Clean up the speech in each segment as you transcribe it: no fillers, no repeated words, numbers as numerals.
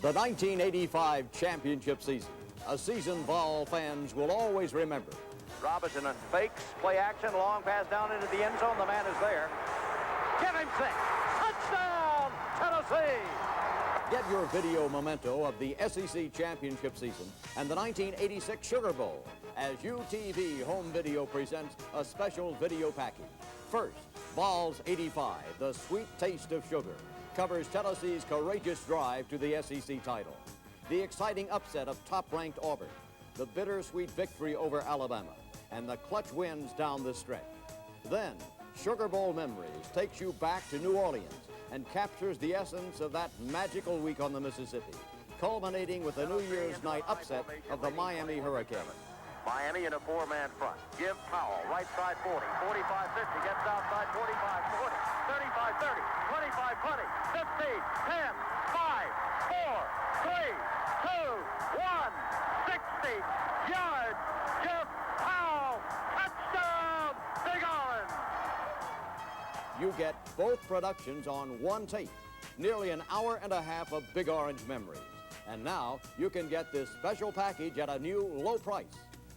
The 1985 championship season, a season Vol fans will always remember. Robinson and fakes, play action, long pass down into the end zone. The man is there. Give him 6. Touchdown, Tennessee! Get your video memento of the SEC championship season and the 1986 Sugar Bowl as UTV Home Video presents a special video package. First, VOLS 85, The Sweet Taste of Sugar, covers Tennessee's courageous drive to the SEC title, the exciting upset of top-ranked Auburn, the bittersweet victory over Alabama, and the clutch wins down the stretch. Then, Sugar Bowl Memories takes you back to New Orleans and captures the essence of that magical week on the Mississippi, culminating with the New Year's night upset of the Miami Hurricanes. Miami in a 4-man front. Give Powell, right side 40, 45-50, gets outside 45-40, 35-30, 25-20, 15, 10, 5, 4, 3, 2, 1, 60 yards. Jeff Powell, touchdown, Big Orange. You get both productions on one tape, nearly an hour and a half of Big Orange memories. And now you can get this special package at a new low price.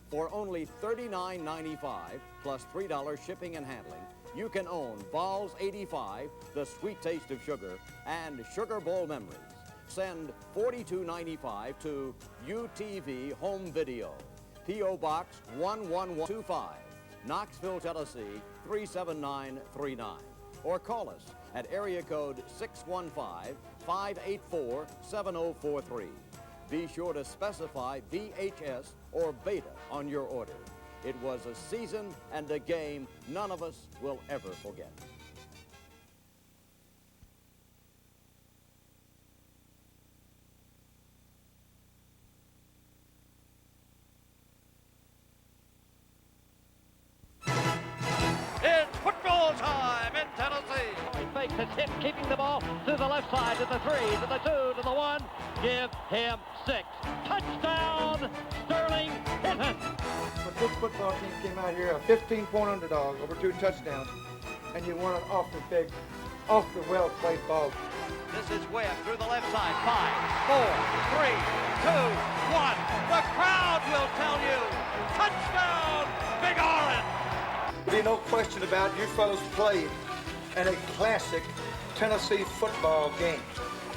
For only $39.95 plus $3 shipping and handling, you can own VOLS 85, The Sweet Taste of Sugar, and Sugar Bowl Memories. Send $42.95 to UTV Home Video, P.O. Box 11125, Knoxville, Tennessee 37939. Or call us at area code 615-584-7043. Be sure to specify VHS or Beta on your order. It was a season and a game none of us will ever forget. It's football time in Tennessee. He fakes a tip, keeping the ball to the left side, to the 3, to the 2, to the 1. Give him 6. Touchdown, Sterling Hinton. But this football team came out here a 15-point underdog over 2 touchdowns, and you won an off the well-played ball. This is Webb through the left side. 5, 4, 3, 2, 1. The crowd will tell you. Touchdown, Big Orange. There'll be no question about it. You fellows played in a classic Tennessee football game.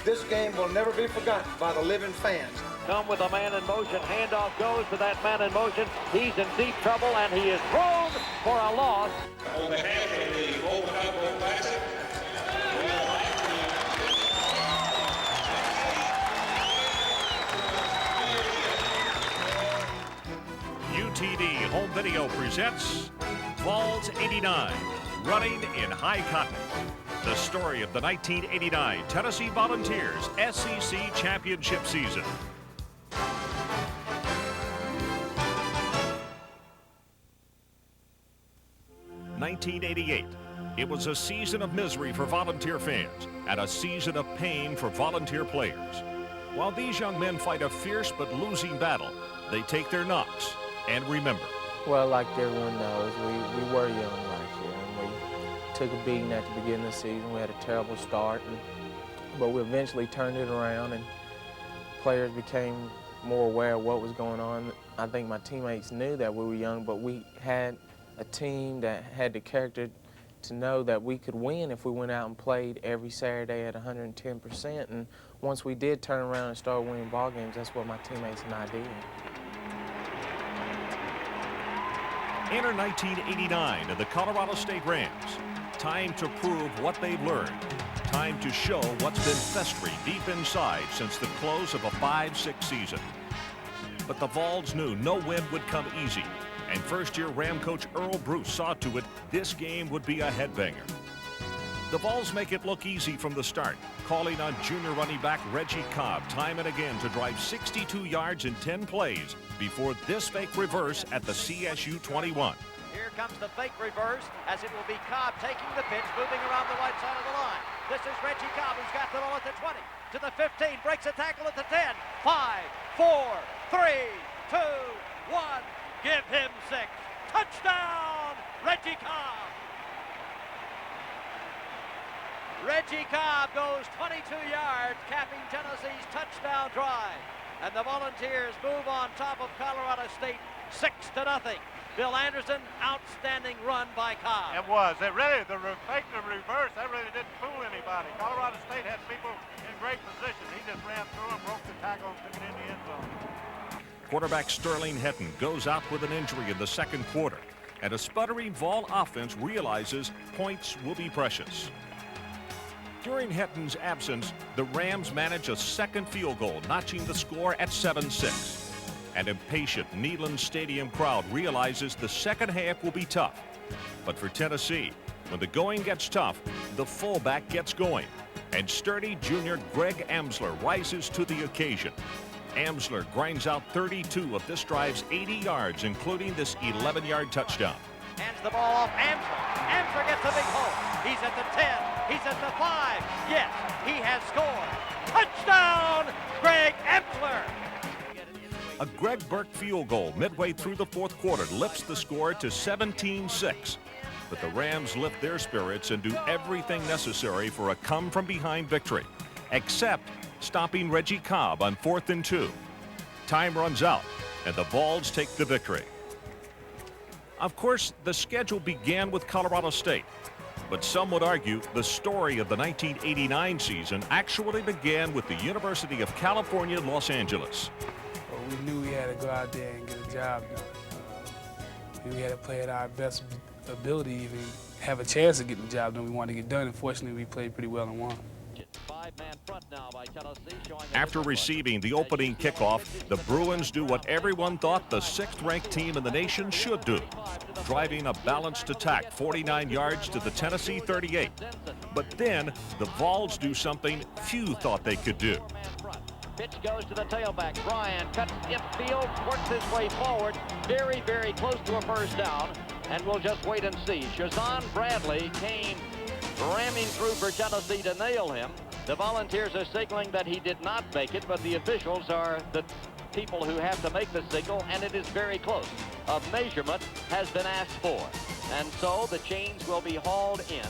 This game will never be forgotten by the living fans. Come with a man in motion. Handoff goes to that man in motion. He's in deep trouble, and he is thrown for a loss. On behalf of the Old Cowboy Classic, UTV Home Video presents VOLS 89, Running in High Cotton. The story of the 1989 Tennessee Volunteers SEC Championship season. (1988). It was a season of misery for volunteer fans and a season of pain for volunteer players. While these young men fight a fierce but losing battle, they take their knocks and remember. Well, like everyone knows, we were young last year, and we took a beating at the beginning of the season. We had a terrible start, but we eventually turned it around, and players became more aware of what was going on. I think my teammates knew that we were young, but we had a team that had the character to know that we could win if we went out and played every Saturday at 110%. And once we did turn around and start winning ball games, that's what my teammates and I did. Enter 1989 of the Colorado State Rams. Time to prove what they've learned. Time to show what's been festering deep inside since the close of a 5-6 season. But the Vols knew no win would come easy, and first-year Ram coach Earl Bruce saw to it this game would be a headbanger. The Vols make it look easy from the start, calling on junior running back Reggie Cobb time and again to drive 62 yards in 10 plays before this fake reverse at the CSU 21. Here comes the fake reverse as it will be Cobb taking the pitch, moving around the right side of the line. This is Reggie Cobb, who's got the ball at the 20, to the 15, breaks a tackle at the 10, 5, 4, 3, 2, 1. Give him 6. Touchdown, Reggie Cobb. Reggie Cobb goes 22 yards, capping Tennessee's touchdown drive. And the Volunteers move on top of Colorado State 6-0. Bill Anderson, outstanding run by Cobb. It was. It really, the fake to reverse, that really didn't fool anybody. Colorado State had people in great position. He just ran through them, broke the tackle, and took it in the end zone. Quarterback Sterling Hetton goes out with an injury in the second quarter, and a sputtering Vol offense realizes points will be precious. During Hetton's absence, the Rams manage a second field goal, notching the score at 7-6. An impatient Neyland Stadium crowd realizes the second half will be tough. But for Tennessee, when the going gets tough, the fullback gets going. And sturdy junior Greg Amsler rises to the occasion. Amsler grinds out 32 of this drive's 80 yards, including this 11-yard touchdown. Hands the ball off Amsler. Amsler gets a big hole. He's at the 10. He's at the 5. Yes, he has scored. Touchdown, Greg Amsler. A Greg Burke field goal midway through the fourth quarter lifts the score to 17-6. But the Rams lift their spirits and do everything necessary for a come-from-behind victory, except stopping Reggie Cobb on 4th and 2. Time runs out, and the VOLS take the victory. Of course, the schedule began with Colorado State, but some would argue the story of the 1989 season actually began with the University of California, Los Angeles. We knew we had to go out there and get a job done. We had to play at our best ability, even have a chance of getting the job done we wanted to get done. Unfortunately, we played pretty well and won. After receiving the opening kickoff, the Bruins do what everyone thought the 6th-ranked team in the nation should do, driving a balanced attack 49 yards to the Tennessee 38. But then the Vols do something few thought they could do. Pitch goes to the tailback. Bryan cuts infield, works his way forward, very, very close to a first down, and we'll just wait and see. Shazan Bradley came ramming through for Tennessee to nail him. The Volunteers are signaling that he did not make it, but the officials are the people who have to make the signal, and it is very close. A measurement has been asked for, and so the chains will be hauled in.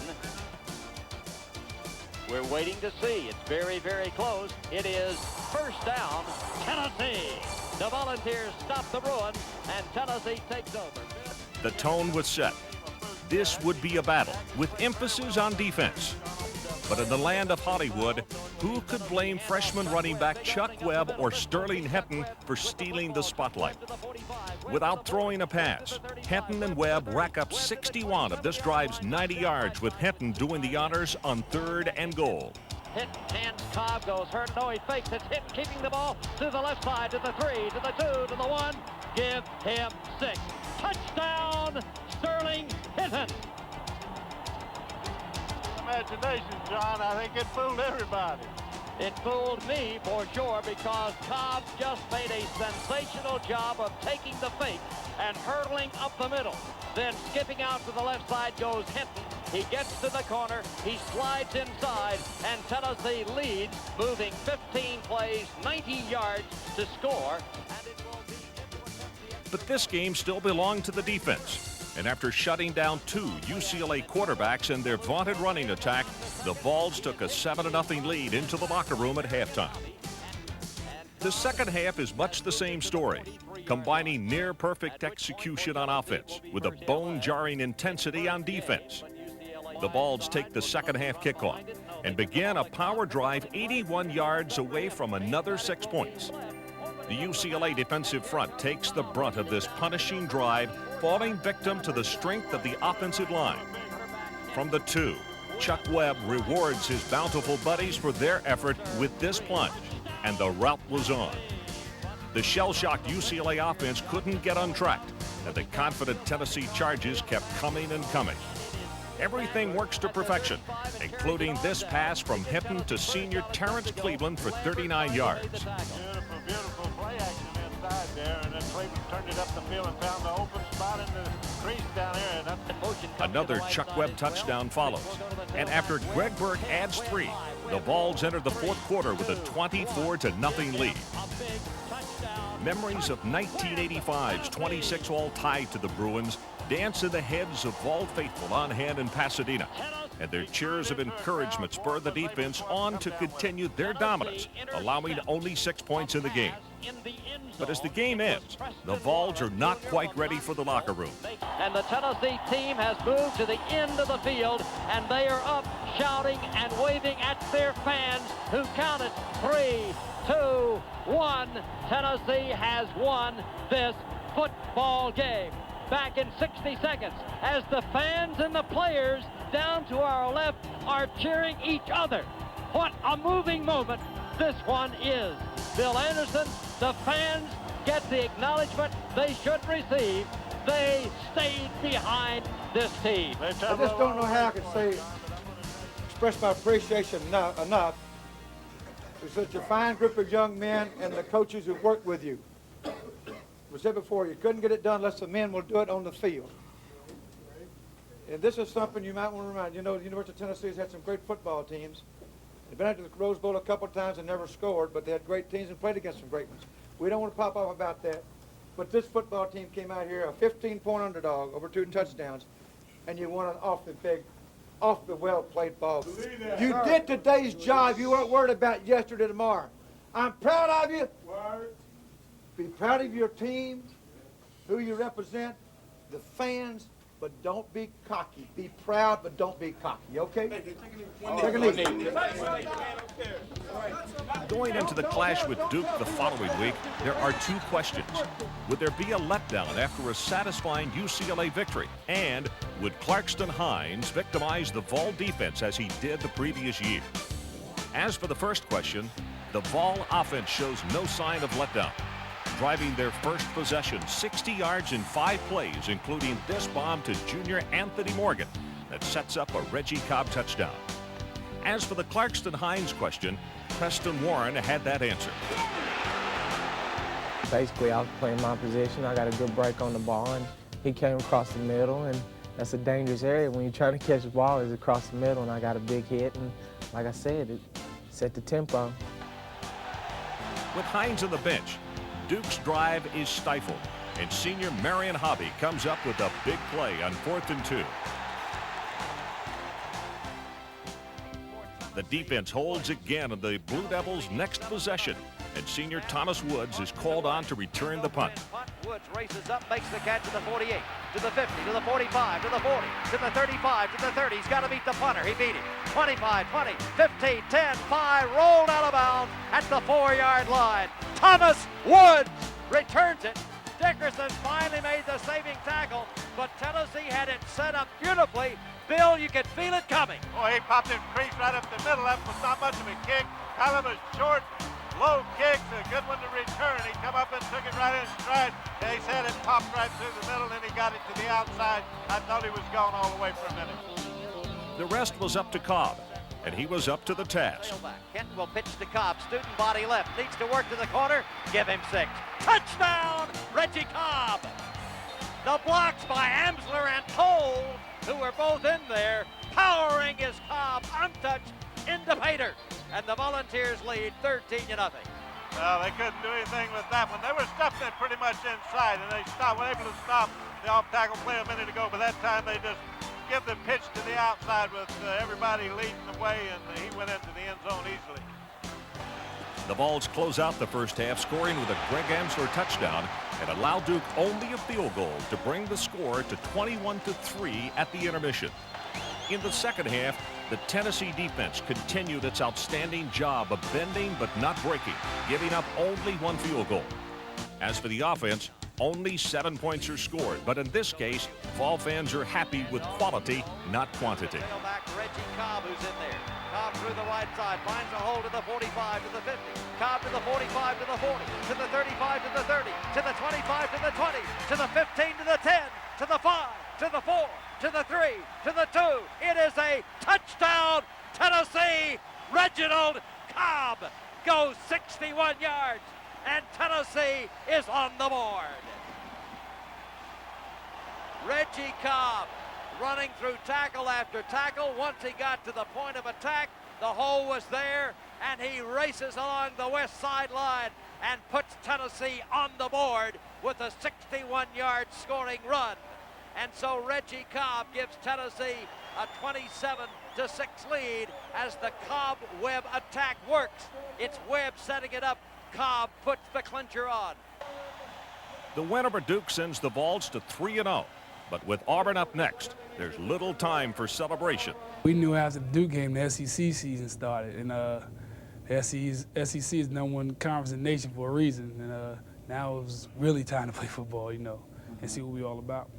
We're waiting to see. It's very, very close. It is first down, Tennessee. The Volunteers stop the Bruins, and Tennessee takes over. The tone was set. This would be a battle with emphasis on defense. But in the land of Hollywood, who could blame freshman running back Chuck Webb or Sterling Hetton for stealing the spotlight? Without throwing a pass, Hetton and Webb rack up 61 of this drive's 90 yards, with Hetton doing the honors on 3rd and goal. Hinton hands Cobb, goes hurt. No, he fakes. It's Hinton keeping the ball to the left side, to the 3, to the 2, to the 1. Give him 6. Touchdown, Sterling Hinton. Imagination, John. I think it fooled everybody. It fooled me for sure, because Cobb just made a sensational job of taking the fake and hurtling up the middle. Then skipping out to the left side goes Hinton. He gets to the corner, he slides inside, and Tennessee leads, moving 15 plays, 90 yards to score. And it will be But this game still belonged to the defense. And after shutting down 2 UCLA quarterbacks and their vaunted running attack, the Vols took a 7-0 lead into the locker room at halftime. The second half is much the same story, combining near-perfect execution on offense with a bone-jarring intensity on defense. The Vols take the second half kickoff and begin a power drive 81 yards away from another 6 points. The UCLA defensive front takes the brunt of this punishing drive, falling victim to the strength of the offensive line. From the 2, Chuck Webb rewards his bountiful buddies for their effort with this plunge, and the route was on. The shell-shocked UCLA offense couldn't get untracked, and the confident Tennessee charges kept coming and coming. Everything works to perfection, including this pass from Hinton to senior Terrence Cleveland for 39 yards. Beautiful play action inside there, and then Cleveland turned it up the field and found the open spot in the crease down here. And that's another Chuck Webb touchdown follows. And after Greg Burke adds 3, the Vols enter the fourth quarter with a 24-0 lead. Memories of 1985's 26-all tie to the Bruins dance in the heads of Vol faithful on hand in Pasadena and their cheers of encouragement spur the defense on to continue their dominance, allowing only 6 points in the game. But as the game ends, the Vols are not quite ready for the locker room. And the Tennessee team has moved to the end of the field, and they are up shouting and waving at their fans who counted 3, 2, 1. Tennessee has won this football game. Back in 60 seconds as the fans and the players down to our left are cheering each other. What a moving moment this one is. Bill Anderson, the fans get the acknowledgement they should receive. They stayed behind this team. I just don't know how I could express my appreciation enough to such a fine group of young men and the coaches who worked with you. I said before, you couldn't get it done unless the men will do it on the field. And this is something you might want to remind. You know, the University of Tennessee has had some great football teams. They've been out to the Rose Bowl a couple of times and never scored, but they had great teams and played against some great ones. We don't want to pop off about that. But this football team came out here, a 15-point underdog, over 2 touchdowns, and you won it off the well-played ball. You did today's job. You weren't worried about yesterday, tomorrow. I'm proud of you. Be proud of your team, who you represent, the fans, but don't be cocky. Be proud, but don't be cocky, okay? Take it easy. Going into the clash with Duke the following week, there are 2 questions. Would there be a letdown after a satisfying UCLA victory? And would Clarkston Hines victimize the Vol defense as he did the previous year? As for the first question, the Vol offense shows no sign of letdown, driving their first possession 60 yards in 5 plays, including this bomb to junior Anthony Morgan that sets up a Reggie Cobb touchdown. As for the Clarkston Hines question, Preston Warren had that answer. Basically, I was playing my position. I got a good break on the ball, and he came across the middle, and that's a dangerous area when you're trying to catch the ball is across the middle, and I got a big hit, and like I said, it set the tempo. With Hines on the bench, Duke's drive is stifled, and senior Marion Hobby comes up with a big play on 4th and 2. The defense holds again on the Blue Devils' next possession, and senior Thomas Woods is called on to return the punt. Woods races up, makes the catch to the 48, to the 50, to the 45, to the 40, to the 35, to the 30. He's got to beat the punter. He beat him. 25, 20, 15, 10, 5, rolled out of bounds at the 4-yard line. Thomas Woods returns it. Dickerson finally made the saving tackle, but Tennessee had it set up beautifully. Bill, you could feel it coming. Oh, he popped it crease right up the middle. That was not much of a kick. Kind of a short, low kick, a good one to return. He come up and took it right in stride. They said it popped right through the middle, and he got it to the outside. I thought he was gone all the way for a minute. The rest was up to Cobb, and he was up to the task. Kenton will pitch to Cobb. Student body left. Needs to work to the corner. Give him 6. Touchdown, Reggie Cobb. The blocks by Amsler and Toll, who were both in there, powering his Cobb untouched into Pater. And the Volunteers lead 13-0. Well, they couldn't do anything with that one. They were stuffing it pretty much inside, and they were able to stop the off-tackle play a minute ago, but that time they just give the pitch to the outside with everybody leading the way, and he went into the end zone easily. The Vols close out the first half, scoring with a Greg Amsler touchdown and allow Duke only a field goal to bring the score to 21-3 at the intermission. In the second half, the Tennessee defense continued its outstanding job of bending but not breaking, giving up only 1 field goal. As for the offense, only 7 points are scored, but in this case, Vol fans are happy with quality, not quantity. Back Reggie Cobb, who's in there. Cobb through the right side, finds a hole to the 45, to the 50. Cobb to the 45, to the 40, to the 35, to the 30, to the 25, to the 20, to the 15, to the 10, to the 5, to the 4, to the 3, to the 2. It is a touchdown, Tennessee. Reginald Cobb goes 61 yards, and Tennessee is on the board. Reggie Cobb running through tackle after tackle. Once he got to the point of attack, the hole was there, and he races along the west sideline and puts Tennessee on the board with a 61-yard scoring run. And so Reggie Cobb gives Tennessee a 27-0 8-6 lead as the Cobb-Webb attack works. It's Webb setting it up. Cobb puts the clincher on. The win over Duke sends the Vols to 3-0. But with Auburn up next, there's little time for celebration. We knew after the Duke game the SEC season started, and the SEC is #1 conference in the nation for a reason. And now it was really time to play football, you know, and see what we're all about.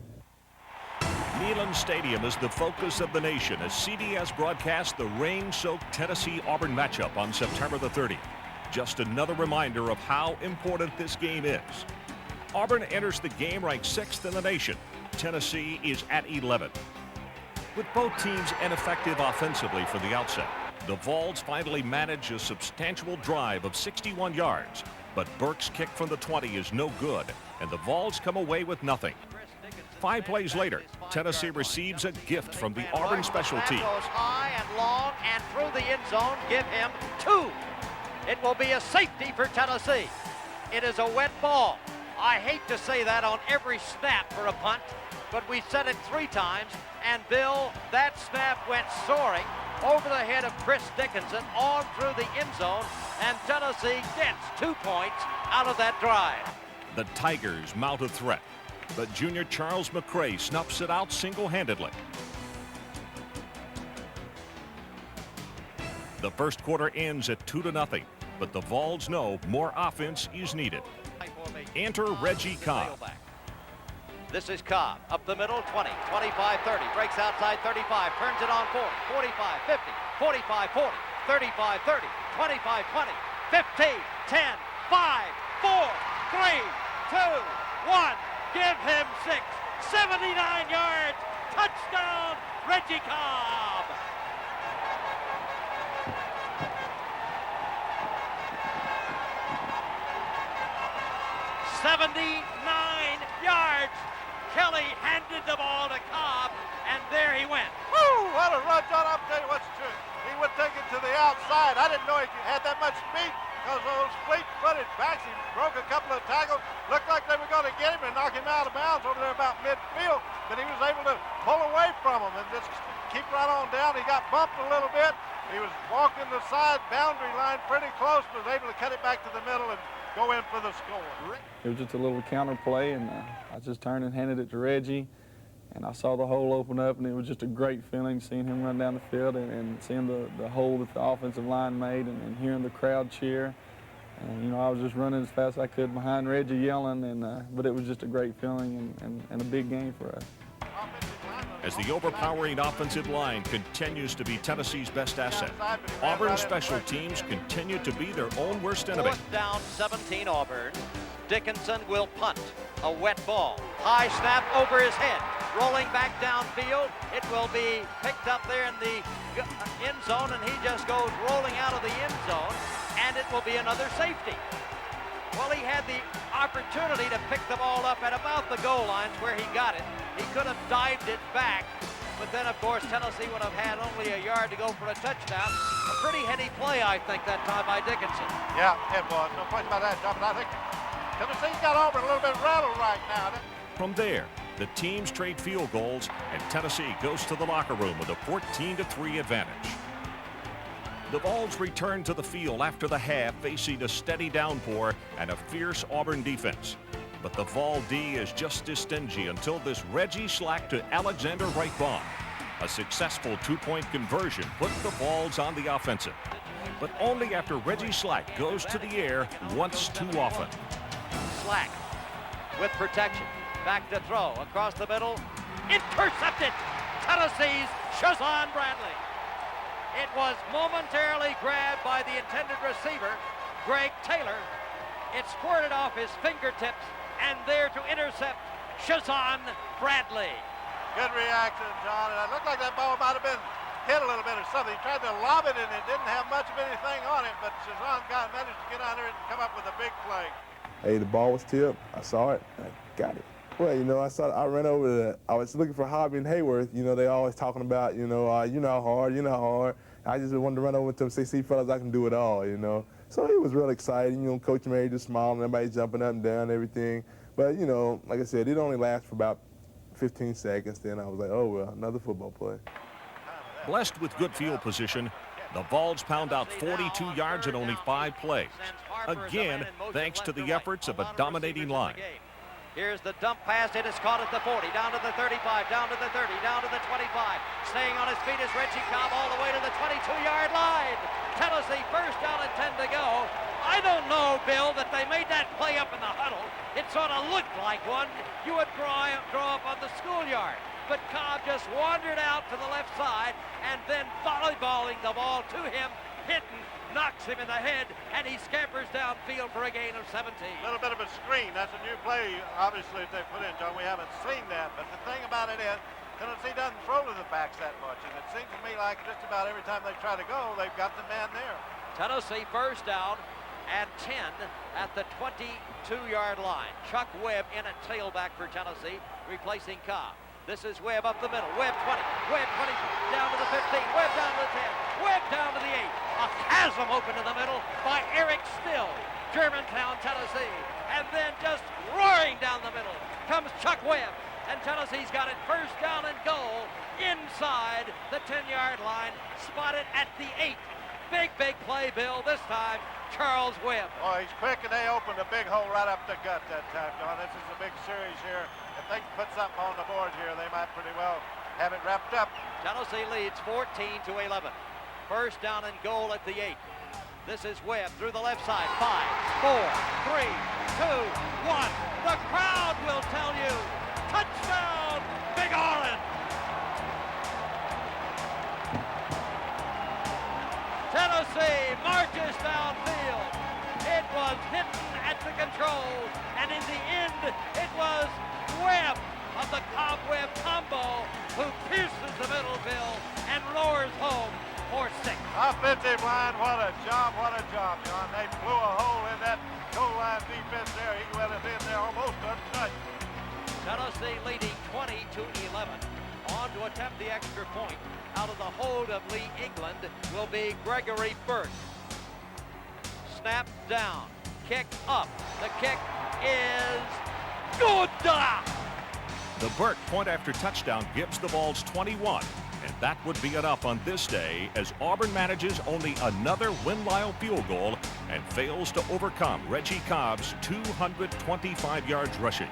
Neyland Stadium is the focus of the nation as CBS broadcasts the rain-soaked Tennessee-Auburn matchup on September the 30th. Just another reminder of how important this game is. Auburn enters the game ranked 6th in the nation. Tennessee is at 11. With both teams ineffective offensively from the outset, the Vols finally manage a substantial drive of 61 yards. But Burke's kick from the 20 is no good, and the Vols come away with nothing. 5 plays later, Tennessee receives a gift from the Auburn special teams. Goes high and long and through the end zone. Give him 2. It will be a safety for Tennessee. It is a wet ball. I hate to say that on every snap for a punt, but we said it 3 times, and Bill, that snap went soaring over the head of Chris Dickinson on through the end zone, and Tennessee gets 2 points out of that drive. The Tigers mount a threat, but junior Charles McCray snuffs it out single-handedly. The first quarter ends at 2-0, but the Vols know more offense is needed. Enter Reggie Cobb. This is Cobb, up the middle, 20, 25, 30, breaks outside 35, turns it on 40, 45, 50, 45, 40, 35, 30, 25, 20, 15, 10, 5, 4, 3, 2, 1. Give him 6, 79 yards, touchdown, Reggie Cobb. "79 yards. Kelly handed the ball to Cobb, and there he went. Woo! What a run, John. I'll tell you what's true. He would take it to the outside. I didn't know he had that much speed because those fleet-footed backs, he broke a couple of tackles. Looked like they were going to get him and knock him out of bounds over there about midfield, but he was able to pull away from them and just keep right on down. He got bumped a little bit. He was walking the side boundary line pretty close, but was able to cut it back to the middle and go in for the score. It was just a little counter play, and I just turned and handed it to Reggie, and I saw the hole open up, and it was just a great feeling seeing him run down the field and seeing the hole that the offensive line made and hearing the crowd cheer. And, you know, I was just running as fast as I could behind Reggie yelling, but it was just a great feeling and a big game for us. As the overpowering offensive line continues to be Tennessee's best asset, Auburn's special teams continue to be their own worst enemy. 4th down, 17 Auburn. Dickinson will punt. A wet ball. High snap over his head. Rolling back downfield. It will be picked up there in the end zone, and he just goes rolling out of the end zone, and it will be another safety. Well, he had the opportunity to pick the ball up at about the goal lines where he got it. He could have dived it back, but then, of course, Tennessee would have had only a yard to go for a touchdown. A pretty heady play, I think, that time by Dickinson. Yeah, it was. No question about that, John, but I think Tennessee's got Auburn a little bit rattled right now. From there, the teams trade field goals, and Tennessee goes to the locker room with a 14-3 advantage. The Vols return to the field after the half, facing a steady downpour and a fierce Auburn defense. But the Vol D is just as stingy until this Reggie Slack to Alexander Wright-Vaughn. A successful 2-point conversion put the Vols on the offensive, but only after Reggie Slack goes to the air once too often. Slack with protection. Back to throw. Across the middle. Intercepted. Tennessee's Shazan Bradley. It was momentarily grabbed by the intended receiver, Greg Taylor. It squirted off his fingertips, and there to intercept Shazan Bradley. Good reaction, John. And it looked like that ball might have been hit a little bit or something. He tried to lob it, and it didn't have much of anything on it, but Shazan managed to get out there and come up with a big play. Hey, the ball was tipped. I saw it. I got it. Well, you know, I ran over I was looking for Hobby and Hayworth. You know, they always talking about, you know how hard. I just wanted to run over to him and say, see, fellas, I can do it all, you know. So he was real excited. You know, Coach Mary just smiling, everybody jumping up and down and everything. But, you know, like I said, it only lasts for about 15 seconds. Then I was like, oh, well, another football play. Blessed with good field position, the Vols pound out 42 yards in only 5 plays. Again, thanks to the efforts of a dominating line. Here's the dump pass. It is caught at the 40, down to the 35, down to the 30, down to the 25. Staying on his feet is Reggie Cobb all the way to the 22-yard line. Tennessee first down and 10 to go. I don't know, Bill, that they made that play up in the huddle. It sort of looked like one you would draw up on the schoolyard. But Cobb just wandered out to the left side and then volleyballing the ball to him, hitting, knocks him in the head, and he scampers downfield for a gain of 17. A little bit of a screen. That's a new play, obviously, that they put in, John. We haven't seen that. But the thing about it is, Tennessee doesn't throw to the backs that much. And it seems to me like just about every time they try to go, they've got the man there. Tennessee first down and 10 at the 22-yard line. Chuck Webb in at tailback for Tennessee, replacing Cobb. This is Webb up the middle. Webb 20. Webb 20 down to the 15. Webb down to the 10. Webb down to the 8. A chasm open in the middle by Eric Still, Germantown, Tennessee. And then just roaring down the middle comes Chuck Webb. And Tennessee's got it first down and goal inside the 10-yard line, spotted at the 8. Big play, Bill. This time, Charles Webb. Oh, he's quick, and they opened a big hole right up the gut that time, John. This is a big series here. If they can put something on the board here, they might pretty well have it wrapped up. Tennessee leads 14-11. First down and goal at the 8. This is Webb through the left side. 5, 4, 3, 2, 1. The crowd will tell you. Touchdown, Big Orange. Tennessee marches downfield. It was Hinton at the controls, and in the end, it was Webb of the Cobb-Webb combo who pierces the middle, Bill, and roars home for 6. Offensive line, what a job, John. They blew a hole in that goal line defense there. He let us in there almost untouched. Tennessee leading 20-11. On to attempt the extra point out of the hold of Lee England will be Gregory Burt. Snap down, kick up. The kick is good. The Burt point after touchdown gives the Vols 21, and that would be enough on this day as Auburn manages only another Win-Lyle field goal and fails to overcome Reggie Cobb's 225 yards rushing.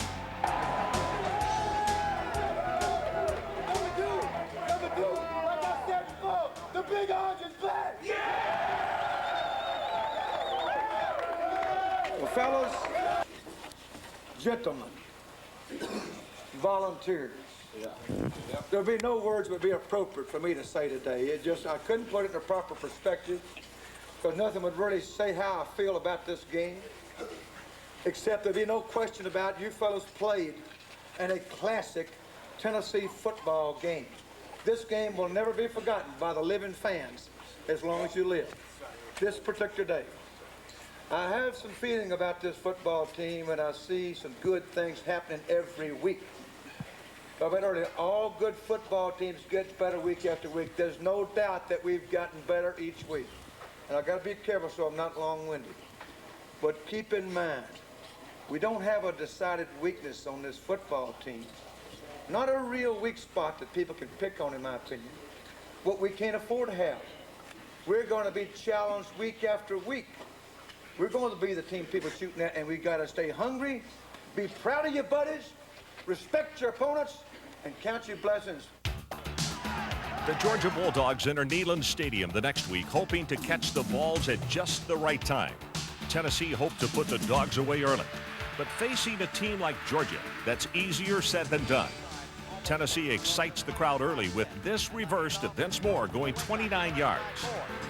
The Big Orange is back! Yeah! Well, fellas, gentlemen, volunteers, there'll be no words would be appropriate for me to say today. I couldn't put it in a proper perspective because nothing would really say how I feel about this game, except there'd be no question about you fellas played in a classic Tennessee football game. This game will never be forgotten by the living fans as long as you live. This particular day. I have some feeling about this football team, and I see some good things happening every week. I've been earlier, all good football teams get better week after week. There's no doubt that we've gotten better each week. And I've got to be careful so I'm not long-winded. But keep in mind, we don't have a decided weakness on this football team. Not a real weak spot that people can pick on, in my opinion. What we can't afford to have. We're going to be challenged week after week. We're going to be the team people shooting at, and we got to stay hungry, be proud of your buddies, respect your opponents, and count your blessings. The Georgia Bulldogs enter Neyland Stadium the next week, hoping to catch the Vols at just the right time. Tennessee hoped to put the Dogs away early, but facing a team like Georgia, that's easier said than done. Tennessee excites the crowd early with this reverse to Vince Moore going 29 yards.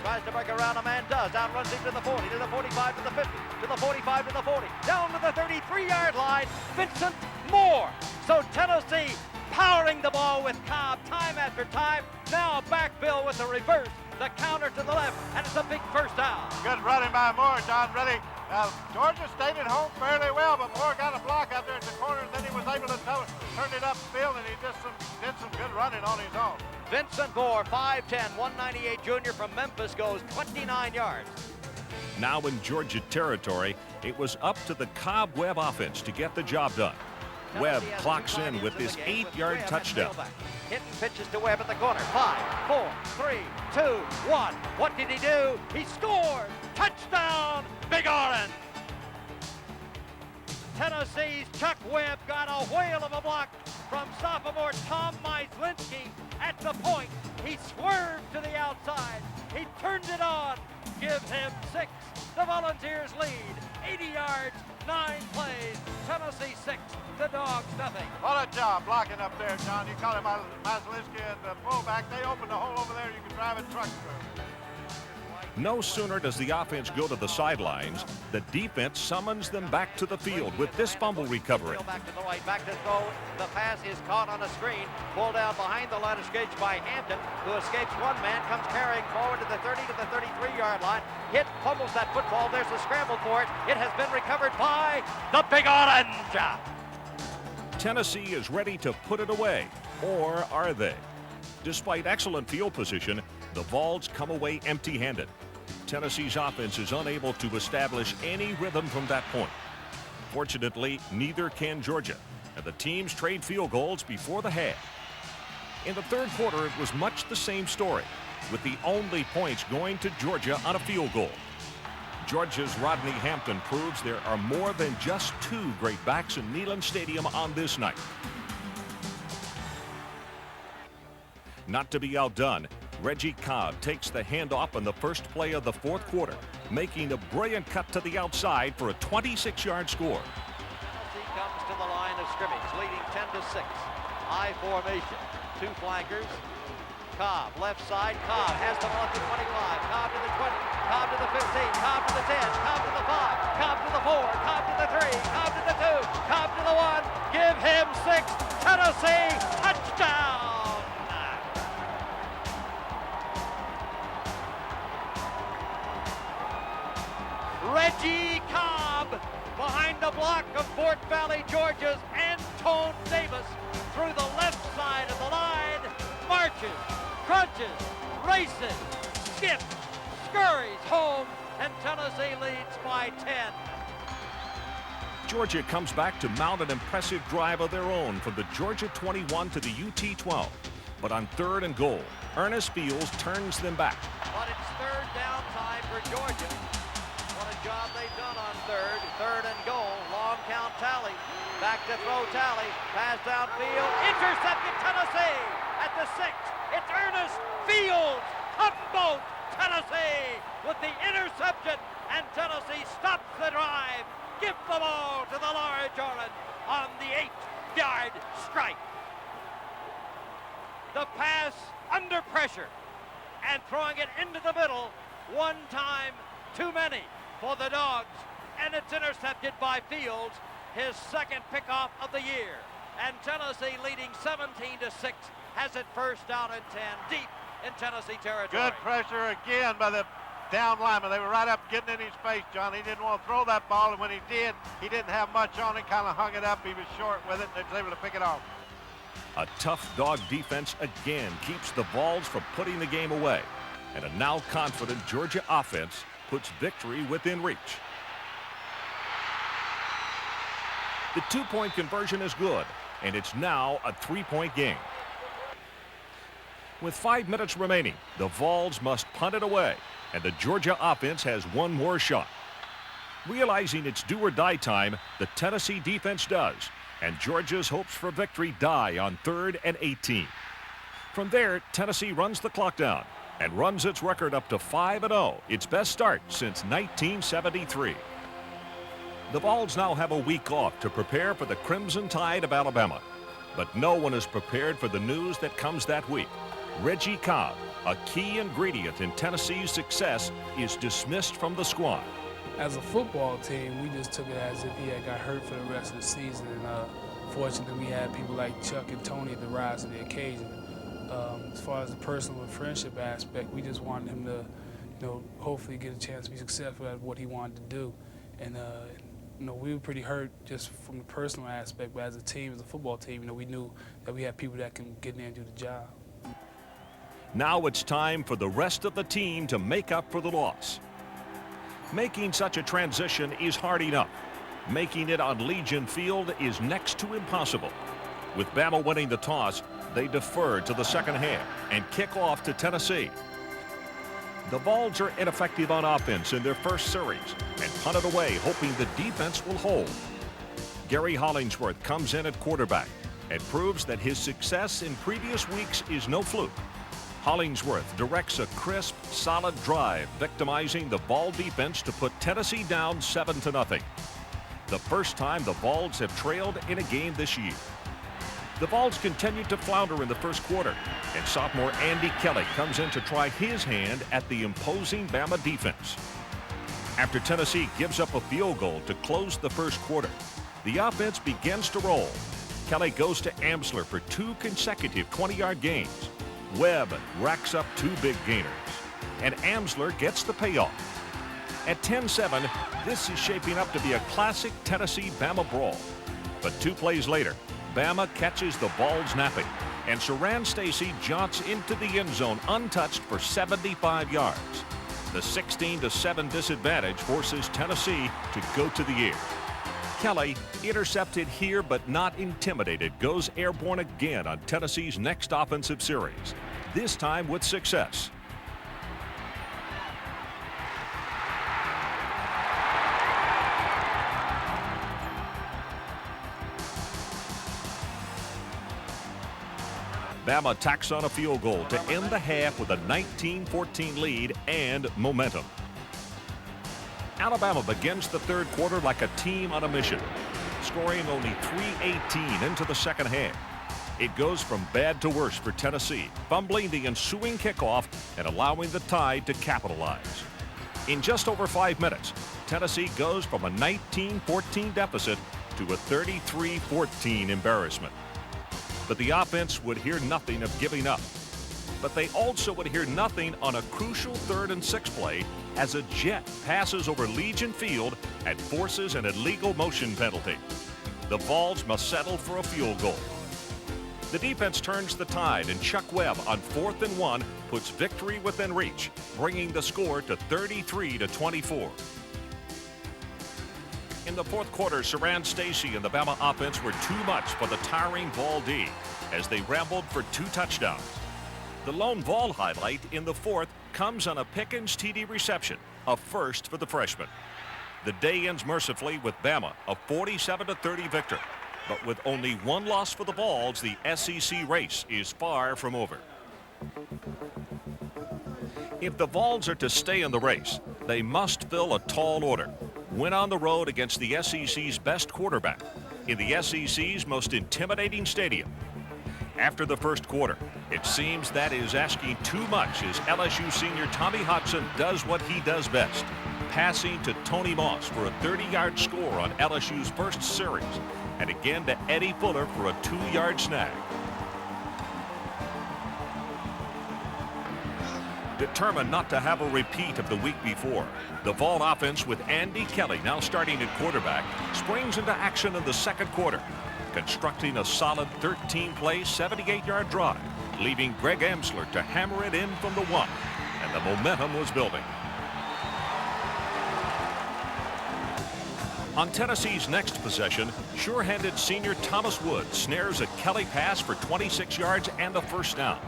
Tries to break around, a man does. Outruns him to the 40, to the 45, to the 50, to the 45, to the 40, down to the 33-yard line, Vincent Moore. So Tennessee powering the ball with Cobb time after time. Now back Bill with the reverse, the counter to the left, and it's a big first down. Good running by Moore, John. Ready. Georgia stayed at home fairly well, but Moore got a block out there at the corner, and then he was able to turn it upfield, and he did some good running on his own. Vincent Moore, 5'10", 198 junior from Memphis, goes 29 yards. Now in Georgia territory, it was up to the Cobb-Webb offense to get the job done. Webb clocks in with his 8-yard touchdown. Hinton pitches to Webb at the corner. 5, 4, 3, 2, 1. What did he do? He scored! Touchdown, Big Orange! Tennessee's Chuck Webb got a whale of a block from sophomore Tom Myslinski at the point. He swerved to the outside. He turned it on. Give him 6. The Volunteers lead. 80 yards, 9 plays. Tennessee 6, the Dogs nothing. What a job blocking up there, John. You caught him out of Maslinski and the fullback. They opened the hole over there. You can drive a truck through. No sooner does the offense go to the sidelines, the defense summons them back to the field with this fumble recovery. Back to the right, back to throw. The pass is caught on a screen. Pulled down behind the line of scrimmage by Hampton, who escapes one man, comes carrying forward to the 30 to the 33-yard line. Hit, fumbles that football. There's a scramble for it. It has been recovered by the Big Orange. Tennessee is ready to put it away, or are they? Despite excellent field position, the Vols come away empty-handed. Tennessee's offense is unable to establish any rhythm from that point. Fortunately, neither can Georgia, and the teams trade field goals before the half. In the third quarter, it was much the same story, with the only points going to Georgia on a field goal. Georgia's Rodney Hampton proves there are more than just 2 great backs in Neyland Stadium on this night. Not to be outdone, Reggie Cobb takes the handoff on the first play of the fourth quarter, making a brilliant cut to the outside for a 26-yard score. Tennessee comes to the line of scrimmage, leading 10-6. I formation, 2 flankers. Cobb, left side. Cobb has the ball at the 25. Cobb to the 20. Cobb to the 15. Cobb to the 10. Cobb to the 5. Cobb to the 4. Cobb to the 3. Cobb to the 2. Cobb to the 1. Give him 6. Tennessee touchdown. Reggie Cobb behind the block of Fort Valley, Georgia's Antone Davis through the left side of the line, marches, crunches, races, skips, scurries home, and Tennessee leads by 10. Georgia comes back to mount an impressive drive of their own from the Georgia 21 to the UT 12. But on 3rd and goal, Ernest Fields turns them back. But it's 3rd down time for Georgia. What a job they've done on 3rd and goal. Long count Tally. Back to throw Tally. Pass downfield. Intercepted Tennessee at the 6. It's Ernest Fields. Humboldt, Tennessee with the interception. And Tennessee stops the drive. Give the ball to the large orange on the 8-yard strike. The pass under pressure and throwing it into the middle. One time too many for the Dogs, and it's intercepted by Fields, his 2nd pickoff of the year. And Tennessee leading 17-6 has it 1st down and 10 deep in Tennessee territory. Good pressure again by the down lineman. They were right up getting in his face, John. He didn't want to throw that ball, and when he did, he didn't have much on it, kind of hung it up. He was short with it, and they was able to pick it off. A tough dog defense again keeps the Vols from putting the game away, and a now confident Georgia offense puts victory within reach. The 2-point conversion is good, and it's now a 3-point game. With 5 minutes remaining, the Vols must punt it away, and the Georgia offense has one more shot. Realizing it's do-or-die time, the Tennessee defense does, and Georgia's hopes for victory die on 3rd and 18. From there, Tennessee runs the clock down and runs its record up to 5-0, its best start since 1973. The Vols now have a week off to prepare for the Crimson Tide of Alabama. But no one is prepared for the news that comes that week. Reggie Cobb, a key ingredient in Tennessee's success, is dismissed from the squad. As a football team, we just took it as if he had got hurt for the rest of the season. And fortunately, we had people like Chuck and Tony to rise to the occasion. As far as the personal and friendship aspect, we just wanted him to, hopefully get a chance to be successful at what he wanted to do. And, we were pretty hurt just from the personal aspect, but as a team, as a football team, we knew that we had people that can get in there and do the job. Now it's time for the rest of the team to make up for the loss. Making such a transition is hard enough. Making it on Legion Field is next to impossible. With Bama winning the toss, they defer to the second half and kick off to Tennessee. The Vols are ineffective on offense in their first series and punt it away, hoping the defense will hold. Gary Hollingsworth comes in at quarterback and proves that his success in previous weeks is no fluke. Hollingsworth directs a crisp, solid drive, victimizing the Vol defense to put Tennessee down 7-0. The first time the Vols have trailed in a game this year. The Vols continued to flounder in the first quarter, and sophomore Andy Kelly comes in to try his hand at the imposing Bama defense. After Tennessee gives up a field goal to close the first quarter, the offense begins to roll. Kelly goes to Amsler for 2 consecutive 20-yard gains. Webb racks up 2 big gainers, and Amsler gets the payoff. At 10-7, this is shaping up to be a classic Tennessee-Bama brawl. But 2 plays later, Bama catches the Vols napping, and Saran Stacy jaunts into the end zone untouched for 75 yards. The 16-7 disadvantage forces Tennessee to go to the air. Kelly, intercepted here but not intimidated, goes airborne again on Tennessee's next offensive series, this time with success. Bama tacks on a field goal to end the half with a 19-14 lead and momentum. Alabama begins the third quarter like a team on a mission, scoring only 3:18 into the second half. It goes from bad to worse for Tennessee, fumbling the ensuing kickoff and allowing the Tide to capitalize. In just over 5 minutes, Tennessee goes from a 19-14 deficit to a 33-14 embarrassment. But the offense would hear nothing of giving up. But they also would hear nothing on a crucial 3rd and 6 play as a jet passes over Legion Field and forces an illegal motion penalty. The Vols must settle for a field goal. The defense turns the tide, and Chuck Webb on 4th and 1 puts victory within reach, bringing the score to 33-24. In the fourth quarter, Saran Stacy and the Bama offense were too much for the tiring Vol D as they rambled for 2 touchdowns. The lone Vol highlight in the fourth comes on a Pickens TD reception, a first for the freshman. The day ends mercifully with Bama, a 47-30 victor. But with only 1 loss for the Vols, the SEC race is far from over. If the Vols are to stay in the race, they must fill a tall order. Win on the road against the SEC's best quarterback in the SEC's most intimidating stadium. After the first quarter, it seems that is asking too much as LSU senior Tommy Hodgson does what he does best, passing to Tony Moss for a 30-yard score on LSU's first series, and again to Eddie Fuller for a 2-yard snag. Determined not to have a repeat of the week before, the Vol offense with Andy Kelly now starting at quarterback springs into action in the second quarter, constructing a solid 13-play, 78-yard drive, leaving Greg Amsler to hammer it in from the 1, and the momentum was building. On Tennessee's next possession, sure-handed senior Thomas Wood snares a Kelly pass for 26 yards and a first down.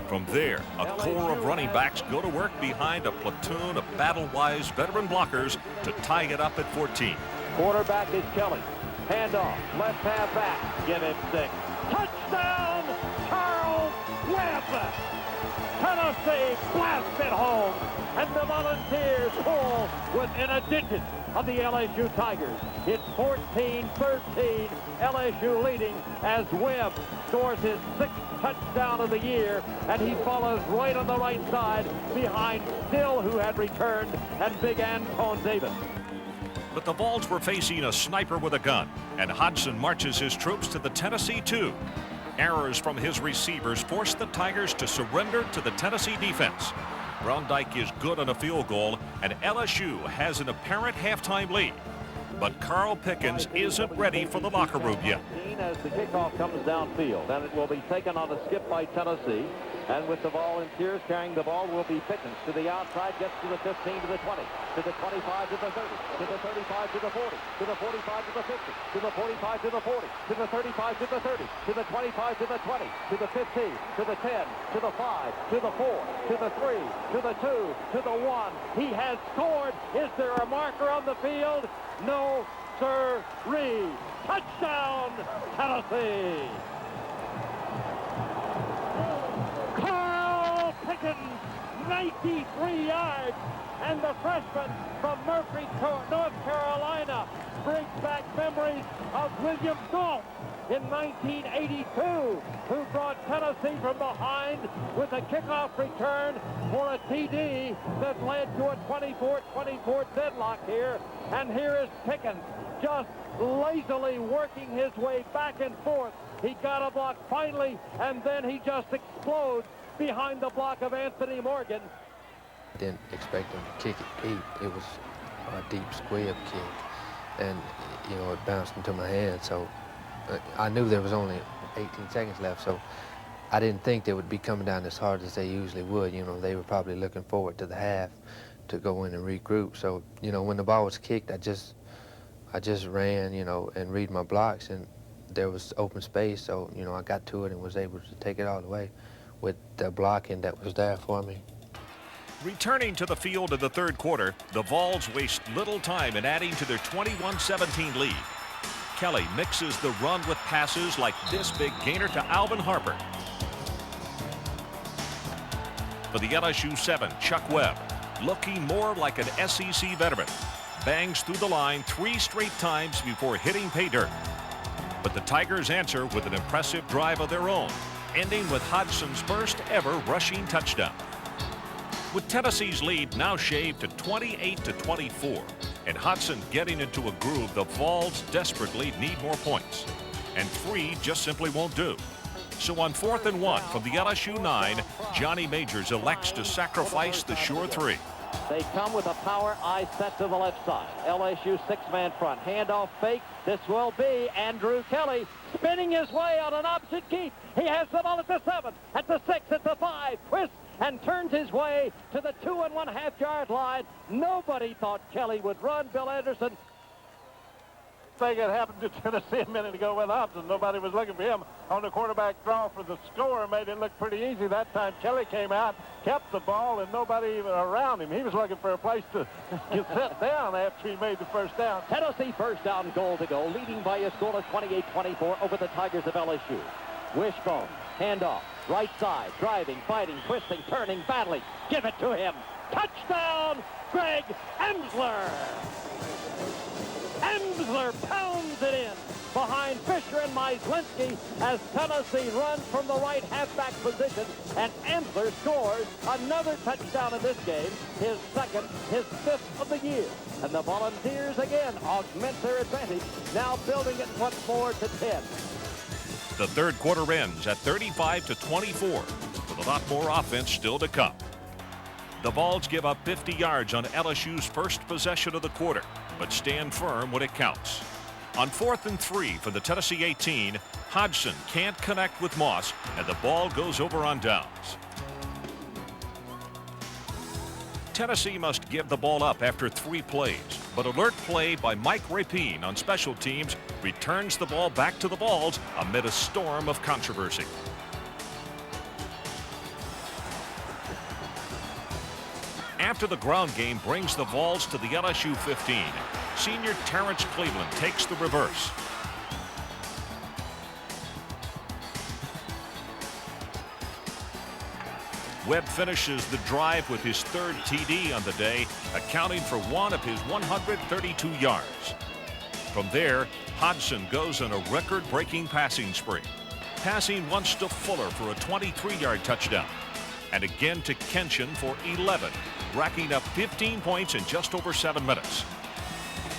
From there, a core of running backs go to work behind a platoon of battle-wise veteran blockers to tie it up at 14. Quarterback is Kelly. Handoff, left half back, give him 6. Touchdown, Charles Webb! Tennessee blasts it home, and the Volunteers pull within a digit of the LSU Tigers. It's 14-13, LSU leading as Webb scores his 6th touchdown of the year, and he follows right on the right side behind Still, who had returned, and Big Antone Davis. But the Vols were facing a sniper with a gun, and Hodgson marches his troops to the Tennessee 2. Errors from his receivers forced the Tigers to surrender to the Tennessee defense. Browndike is good on a field goal, and LSU has an apparent halftime lead. But Carl Pickens isn't ready for the locker room yet. As the kickoff comes downfield, and it will be taken on a skip by Tennessee. And with the Volunteers carrying the ball will be Pickens to the outside, gets to the 15, to the 20, to the 25, to the 30, to the 35, to the 40, to the 45, to the 50, to the 45, to the 40, to the 35, to the 30, to the 25, to the 20, to the 15, to the 10, to the 5, to the 4, to the 3, to the 2, to the 1. He has scored. Is there a marker on the field? No, sir-ree. Touchdown, Tennessee. Carl Pickens, 93 yards, and the freshman from Murphy, North Carolina, brings back memories of William Galt in 1982, who brought Tennessee from behind with a kickoff return for a TD that led to a 24-24 deadlock here. And here is Pickens just lazily working his way back and forth. He got a block finally, and then he just explodes behind the block of Anthony Morgan. Didn't expect him to kick it deep. It was a deep squib kick, and you know, it bounced into my hand. So I knew there was only 18 seconds left, so I didn't think they would be coming down as hard as they usually would. You know, they were probably looking forward to the half to go in and regroup. So you know, when the ball was kicked, I just ran, you know, and read my blocks, and there was open space, so you know, I got to it and was able to take it all the way with the blocking that was there for me. Returning to the field in the third quarter, the Vols waste little time in adding to their 21-17 lead. Kelly mixes the run with passes like this big gainer to Alvin Harper. For the LSU 7, Chuck Webb, looking more like an SEC veteran, bangs through the line 3 straight times before hitting pay dirt. But the Tigers answer with an impressive drive of their own, ending with Hodgson's first ever rushing touchdown. With Tennessee's lead now shaved to 28-24, and Hodgson getting into a groove, the Vols desperately need more points. And 3 just simply won't do. So on 4th and 1 from the LSU 9, Johnny Majors elects to sacrifice the sure 3. They come with a power eye set to the left side. LSU 6-man front. Handoff fake. This will be Andrew Kelly spinning his way on an opposite keep. He has the ball at the 7, at the 6, at the 5. Twists and turns his way to the 2 1/2 yard line. Nobody thought Kelly would run. Bill Anderson. Thing that happened to Tennessee a minute ago with Hobson. Nobody was looking for him on the quarterback draw for the score. Made it look pretty easy. That time Kelly came out, kept the ball, and nobody even around him. He was looking for a place to sit down after he made the first down. Tennessee first down, goal to go, leading by a score of 28-24 over the Tigers of LSU. Wishbone, handoff, right side, driving, fighting, twisting, turning, battling. Give it to him. Touchdown, Greg Emsler. Emsler pounds it in behind Fisher and Myslinski as Tennessee runs from the right halfback position, and Emsler scores another touchdown in this game, his second, his 5th of the year. And the Volunteers again augment their advantage, now building it once more to 10. The third quarter ends at 35-24, with a lot more offense still to come. The Vols give up 50 yards on LSU's first possession of the quarter, but stand firm when it counts. On 4th and 3 for the Tennessee 18, Hodgson can't connect with Moss, and the ball goes over on downs. Tennessee must give the ball up after 3 plays, but alert play by Mike Rapine on special teams returns the ball back to the Vols amid a storm of controversy. After the ground game brings the Vols to the LSU 15, senior Terrence Cleveland takes the reverse. Webb finishes the drive with his 3rd TD on the day, accounting for one of his 132 yards. From there, Hodgson goes on a record-breaking passing spree, passing once to Fuller for a 23-yard touchdown, and again to Kenshin for 11, racking up 15 points in just over 7 minutes.